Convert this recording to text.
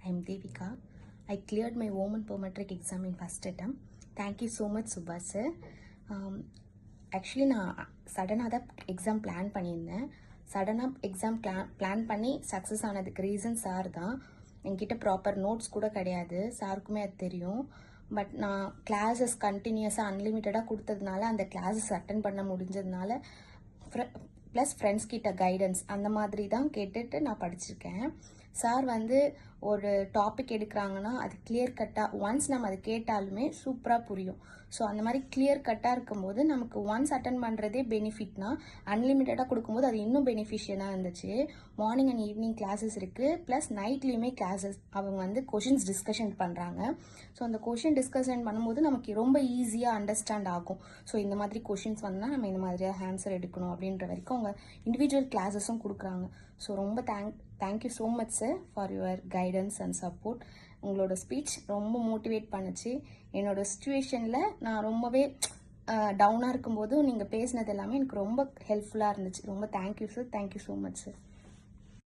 I'm Devika. I cleared my Women per metric exam in first attempt. Thank you so much, Subhash sir. Actually நான் சடனாக தான் exam plan பண்ணியிருந்தேன். சடனாக exam plan பண்ணி success ஆனதுக்கு reason sir தான். என்கிட்ட ப்ராப்பர் நோட்ஸ் கூட கிடையாது, சாருக்குமே அது தெரியும். பட் நான் கிளாஸஸ் கண்டினியூஸாக அன்லிமிட்டடாக கொடுத்ததுனால அந்த கிளாஸஸ் அட்டன் பண்ண முடிஞ்சதுனால ப்ளஸ் ஃப்ரெண்ட்ஸ் கிட்ட கைடன்ஸ் அந்த மாதிரி தான் கேட்டுட்டு நான் படிச்சிருக்கேன். சார் வந்து ஒரு டாபிக் எடுக்கிறாங்கன்னா அது கிளியர் கட்டாக ஒன்ஸ் நம்ம அதை கேட்டாலுமே சூப்பராக புரியும். ஸோ அந்த மாதிரி கிளியர் கட்டாக இருக்கும்போது நமக்கு ஒன்ஸ் அட்டன் பண்ணுறதே பெனிஃபிட்னா அன்லிமிட்டடாக கொடுக்கும்போது அது இன்னும் பெனிஃபிஷியலாக இருந்துச்சு. மார்னிங் அண்ட் ஈவினிங் கிளாஸஸ் இருக்குது, ப்ளஸ் நைட்லேயுமே கிளாஸஸ் அவங்க வந்து கொஷின்ஸ் டிஸ்கஷன் பண்ணுறாங்க. ஸோ அந்த கொஷின் டிஸ்கஷன் பண்ணும்போது நமக்கு ரொம்ப ஈஸியாக அண்டர்ஸ்டாண்ட் ஆகும். ஸோ இந்த மாதிரி கொஷின்ஸ் வந்தால் நம்ம இந்த மாதிரியாக ஆன்சர் எடுக்கணும் அப்படின்ற வரைக்கும் அவங்க இண்டிவிஜுவல் கிளாஸஸும் கொடுக்குறாங்க. ஸோ ரொம்ப thank you so much sir for your guidance and support. உங்களோட ஸ்பீச் ரொம்ப மோட்டிவேட் பண்ணுச்சு. என்னோடய சுச்சுவேஷனில் நான் ரொம்பவே டவுனாக இருக்கும்போது நீங்கள் பேசினது எல்லாமே எனக்கு ரொம்ப ஹெல்ப்ஃபுல்லாக இருந்துச்சு. ரொம்ப thank you sir, thank you so much sir.